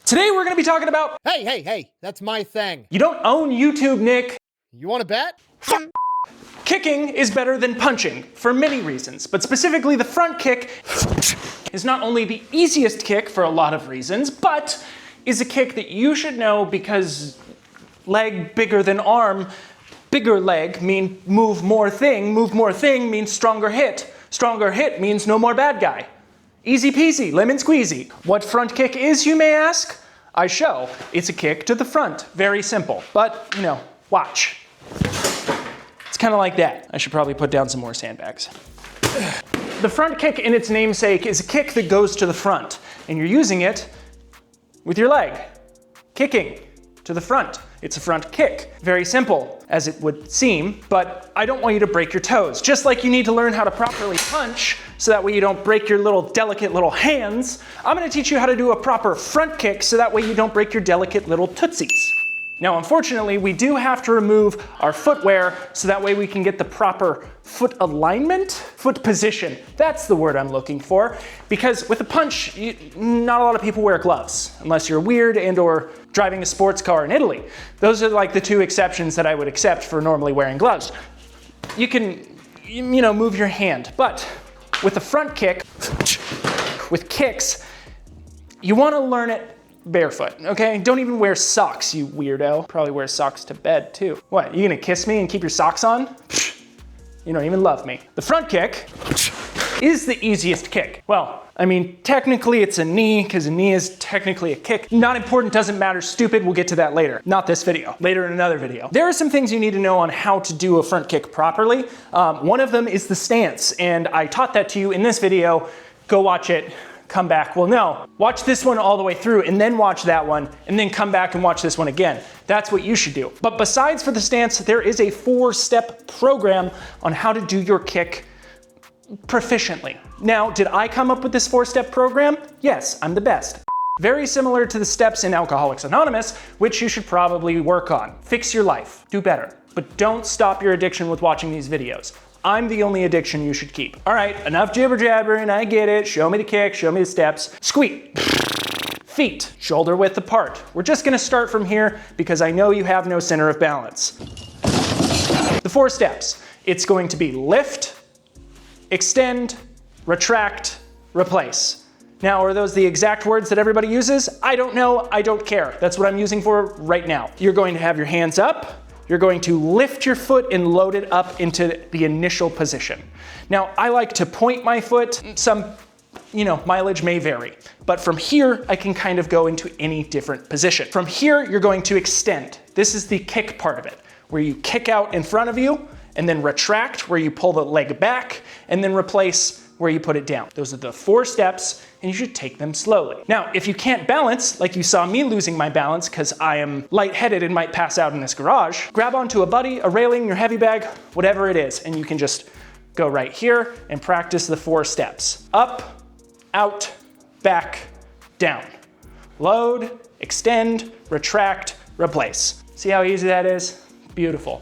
Today we're gonna be talking about... Hey, that's my thing. You don't own YouTube, Nick. You wanna bet? Kicking is better than punching for many reasons, but specifically the front kick is not only the easiest kick for a lot of reasons, but is a kick that you should know because leg bigger than arm, bigger leg mean move more thing means stronger hit. Stronger hit means no more bad guy. Easy peasy, lemon squeezy. What front kick is, you may ask? I show. It's a kick to the front. Very simple, but you know, watch. It's kind of like that. I should probably put down some more sandbags. The front kick in its namesake is a kick that goes to the front, and you're using it with your leg. Kicking to the front. It's a front kick. Very simple, as it would seem, but I don't want you to break your toes. Just like you need to learn how to properly punch, so that way you don't break your little delicate little hands, I'm gonna teach you how to do a proper front kick so that way you don't break your delicate little tootsies. Now, unfortunately, we do have to remove our footwear so that way we can get the proper foot alignment, foot position. That's the word I'm looking for. Because with a punch, not a lot of people wear gloves, unless you're weird and or driving a sports car in Italy. Those are like the two exceptions that I would accept for normally wearing gloves. You can, move your hand, but with a front kick, with kicks, you wanna learn it barefoot, okay? Don't even wear socks, you weirdo. Probably wear socks to bed too. What, you gonna kiss me and keep your socks on? You don't even love me. The front kick is the easiest kick. Well, I mean, technically it's a knee, because a knee is technically a kick. Not important, doesn't matter, stupid, we'll get to that later. Not this video, later in another video. There are some things you need to know on how to do a front kick properly. One of them is the stance, and I taught that to you in this video. Go watch it. Come back. Well, no, watch this one all the way through and then watch that one and then come back and watch this one again. That's what you should do. But besides for the stance, there is a 4-step program on how to do your kick proficiently. Now, did I come up with this 4-step program? Yes, I'm the best. Very similar to the steps in Alcoholics Anonymous, which you should probably work on. Fix your life, do better, but don't stop your addiction with watching these videos. I'm the only addiction you should keep. All right, enough jibber jabbering, I get it. Show me the kick, show me the steps. Squeak. Feet, shoulder width apart. We're just gonna start from here because I know you have no center of balance. The 4 steps. It's going to be lift, extend, retract, replace. Now, are those the exact words that everybody uses? I don't know, I don't care. That's what I'm using for right now. You're going to have your hands up. You're going to lift your foot and load it up into the initial position. Now, I like to point my foot. Some, mileage may vary. But from here, I can kind of go into any different position. From here, you're going to extend. This is the kick part of it, where you kick out in front of you, and then retract, where you pull the leg back, and then replace, where you put it down. Those are the 4 steps, and you should take them slowly. Now, if you can't balance, like you saw me losing my balance because I am lightheaded and might pass out in this garage, grab onto a buddy, a railing, your heavy bag, whatever it is, and you can just go right here and practice the 4 steps. Up, out, back, down. Load, extend, retract, replace. See how easy that is? Beautiful.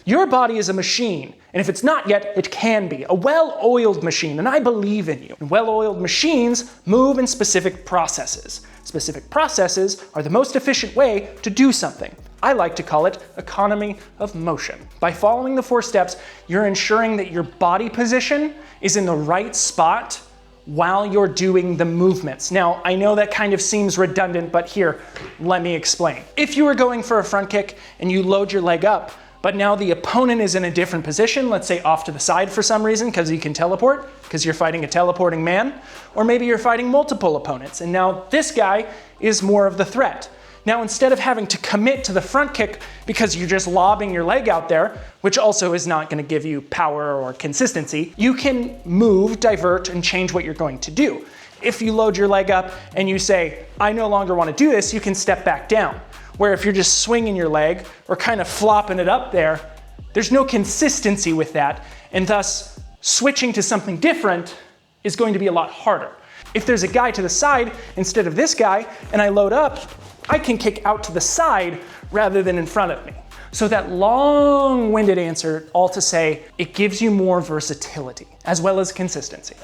Your body is a machine, and if it's not yet, it can be. A well-oiled machine, and I believe in you. And well-oiled machines move in specific processes. Specific processes are the most efficient way to do something. I like to call it economy of motion. By following the 4 steps, you're ensuring that your body position is in the right spot while you're doing the movements. Now, I know that kind of seems redundant, but here, let me explain. If you were going for a front kick and you load your leg up, but now the opponent is in a different position, let's say off to the side for some reason, because you can teleport, because you're fighting a teleporting man, or maybe you're fighting multiple opponents, and now this guy is more of the threat. Now, instead of having to commit to the front kick because you're just lobbing your leg out there, which also is not gonna give you power or consistency, you can move, divert, and change what you're going to do. If you load your leg up and you say, I no longer wanna do this, you can step back down. Where if you're just swinging your leg or kind of flopping it up there, there's no consistency with that, and thus switching to something different is going to be a lot harder. If there's a guy to the side instead of this guy, and I load up, I can kick out to the side rather than in front of me. So that long-winded answer, all to say, it gives you more versatility as well as consistency.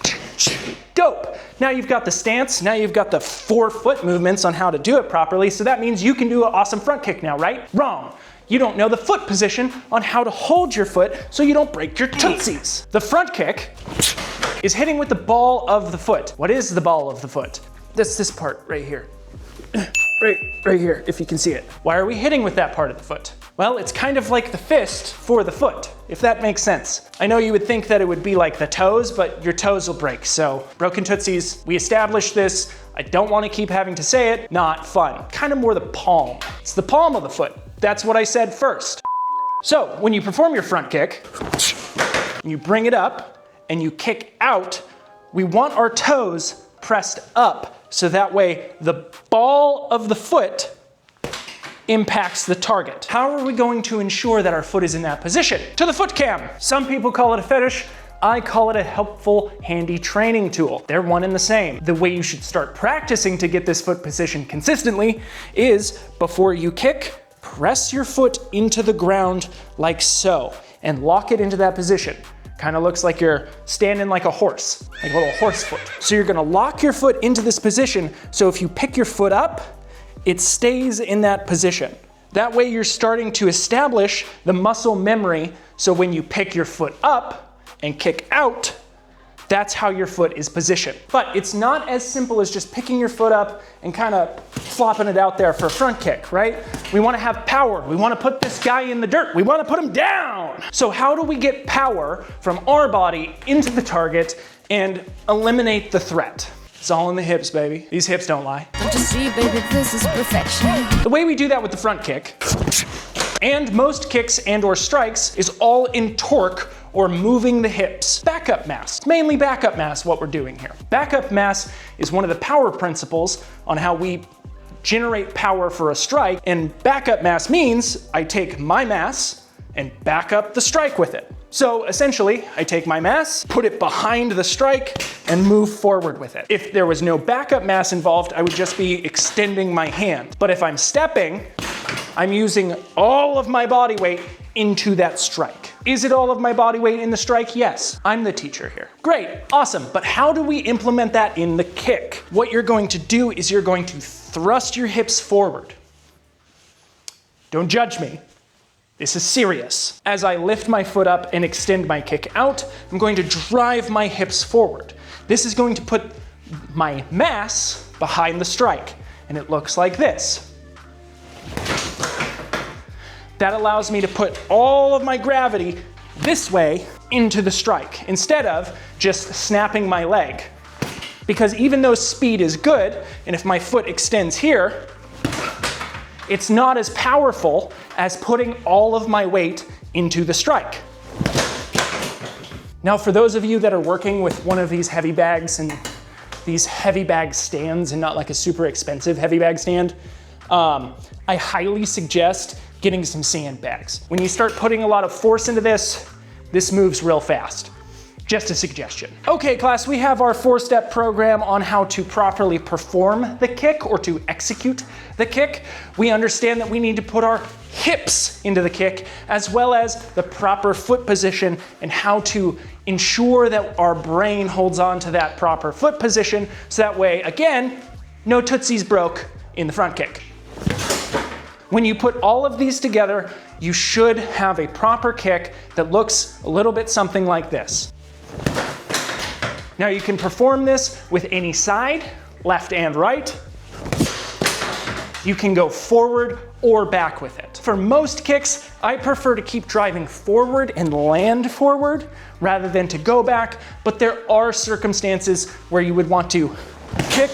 Dope. Now you've got the stance, now you've got the 4 foot movements on how to do it properly, so that means you can do an awesome front kick now, right? Wrong. You don't know the foot position on how to hold your foot so you don't break your tootsies. The front kick is hitting with the ball of the foot. What is the ball of the foot? That's this part right here. Right here, if you can see it. Why are we hitting with that part of the foot? Well, it's kind of like the fist for the foot, if that makes sense. I know you would think that it would be like the toes, but your toes will break. So broken tootsies, we established this. I don't want to keep having to say it. Not fun. Kind of more the palm. It's the palm of the foot. That's what I said first. So when you perform your front kick, you bring it up and you kick out, we want our toes pressed up so that way the ball of the foot impacts the target. How are we going to ensure that our foot is in that position? To the foot cam. Some people call it a fetish. I call it a helpful, handy training tool. They're one and the same. The way you should start practicing to get this foot position consistently is before you kick, press your foot into the ground like so and lock it into that position. Kind of looks like you're standing like a horse, like a little horse foot. So you're gonna lock your foot into this position, so if you pick your foot up, it stays in that position. That way you're starting to establish the muscle memory, so when you pick your foot up and kick out, that's how your foot is positioned. But it's not as simple as just picking your foot up and kind of flopping it out there for a front kick, right? We want to have power. We want to put this guy in the dirt. We want to put him down. So how do we get power from our body into the target and eliminate the threat? It's all in the hips, baby. These hips don't lie. Don't you see, baby, this is perfection. The way we do that with the front kick, and most kicks and or strikes, is all in torque or moving the hips. Backup mass, mainly backup mass what we're doing here. Backup mass is one of the power principles on how we generate power for a strike, and backup mass means I take my mass and back up the strike with it. So essentially, I take my mass, put it behind the strike, and move forward with it. If there was no backup mass involved, I would just be extending my hand. But if I'm stepping, I'm using all of my body weight into that strike. Is it all of my body weight in the strike? Yes. I'm the teacher here. Great, awesome, but how do we implement that in the kick? What you're going to do is you're going to thrust your hips forward. Don't judge me. This is serious. As I lift my foot up and extend my kick out, I'm going to drive my hips forward. This is going to put my mass behind the strike, and it looks like this. That allows me to put all of my gravity this way into the strike, instead of just snapping my leg. Because even though speed is good, and if my foot extends here, it's not as powerful as putting all of my weight into the strike. Now, for those of you that are working with one of these heavy bags and these heavy bag stands and not like a super expensive heavy bag stand, I highly suggest getting some sandbags. When you start putting a lot of force into this, this moves real fast. Just a suggestion. Okay, class, we have our 4-step program on how to properly perform the kick or to execute the kick. We understand that we need to put our hips into the kick, as well as the proper foot position and how to ensure that our brain holds on to that proper foot position, so that way, again, no tootsies broke in the front kick. When you put all of these together, you should have a proper kick that looks a little bit something like this. Now you can perform this with any side, left and right. You can go forward or back with it. For most kicks, I prefer to keep driving forward and land forward rather than to go back, but there are circumstances where you would want to kick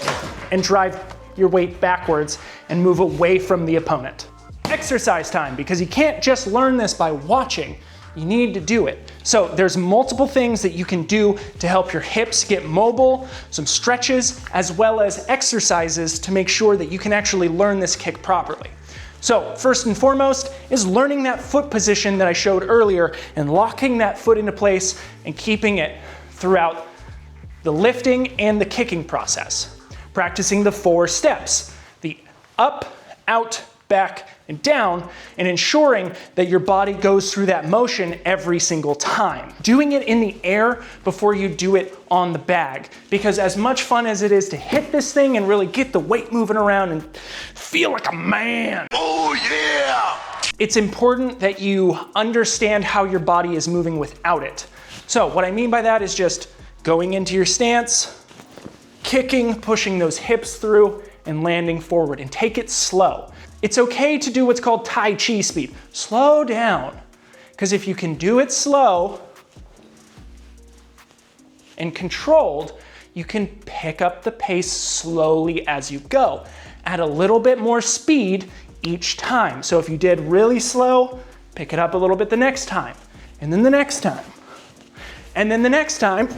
and drive your weight backwards and move away from the opponent. Exercise time, because you can't just learn this by watching. You need to do it. So there's multiple things that you can do to help your hips get mobile, some stretches, as well as exercises to make sure that you can actually learn this kick properly. So first and foremost is learning that foot position that I showed earlier and locking that foot into place and keeping it throughout the lifting and the kicking process. Practicing the 4 steps, the up, out, back, and down, and ensuring that your body goes through that motion every single time. Doing it in the air before you do it on the bag, because as much fun as it is to hit this thing and really get the weight moving around and feel like a man. Oh yeah! It's important that you understand how your body is moving without it. So what I mean by that is just going into your stance, kicking, pushing those hips through, and landing forward, and take it slow. It's okay to do what's called Tai Chi speed. Slow down, because if you can do it slow and controlled, you can pick up the pace slowly as you go. Add a little bit more speed each time. So if you did really slow, pick it up a little bit the next time, and then the next time, and then the next time.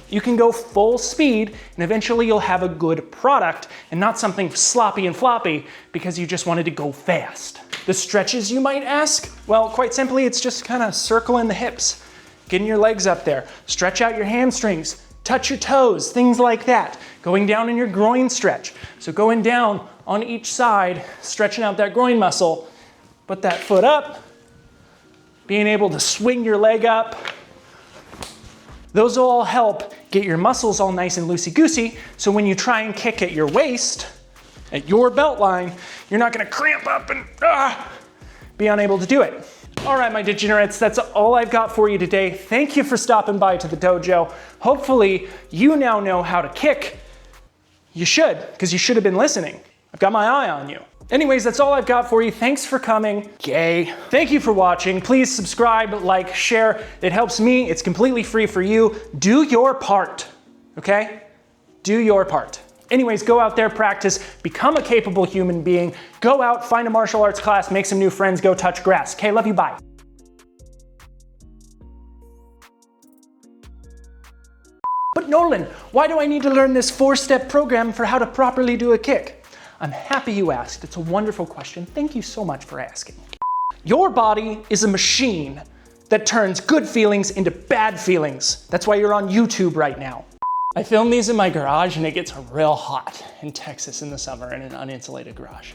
You can go full speed, and eventually you'll have a good product and not something sloppy and floppy because you just wanted to go fast. The stretches, you might ask? Well, quite simply, it's just kind of circling the hips, getting your legs up there. Stretch out your hamstrings, touch your toes, things like that. Going down in your groin stretch. So going down on each side, stretching out that groin muscle, put that foot up, being able to swing your leg up. Those will all help get your muscles all nice and loosey-goosey, so when you try and kick at your waist, at your belt line, you're not gonna cramp up and be unable to do it. All right, my degenerates, that's all I've got for you today. Thank you for stopping by to the dojo. Hopefully, you now know how to kick. You should, because you should have been listening. I've got my eye on you. Anyways, that's all I've got for you. Thanks for coming. Gay. Thank you for watching. Please subscribe, like, share. It helps me. It's completely free for you. Do your part, okay? Do your part. Anyways, go out there, practice, become a capable human being. Go out, find a martial arts class, make some new friends, go touch grass. Okay, love you, bye. But Nolan, why do I need to learn this 4-step program for how to properly do a kick? I'm happy you asked. It's a wonderful question. Thank you so much for asking. Your body is a machine that turns good feelings into bad feelings. That's why you're on YouTube right now. I film these in my garage and it gets real hot in Texas in the summer in an uninsulated garage.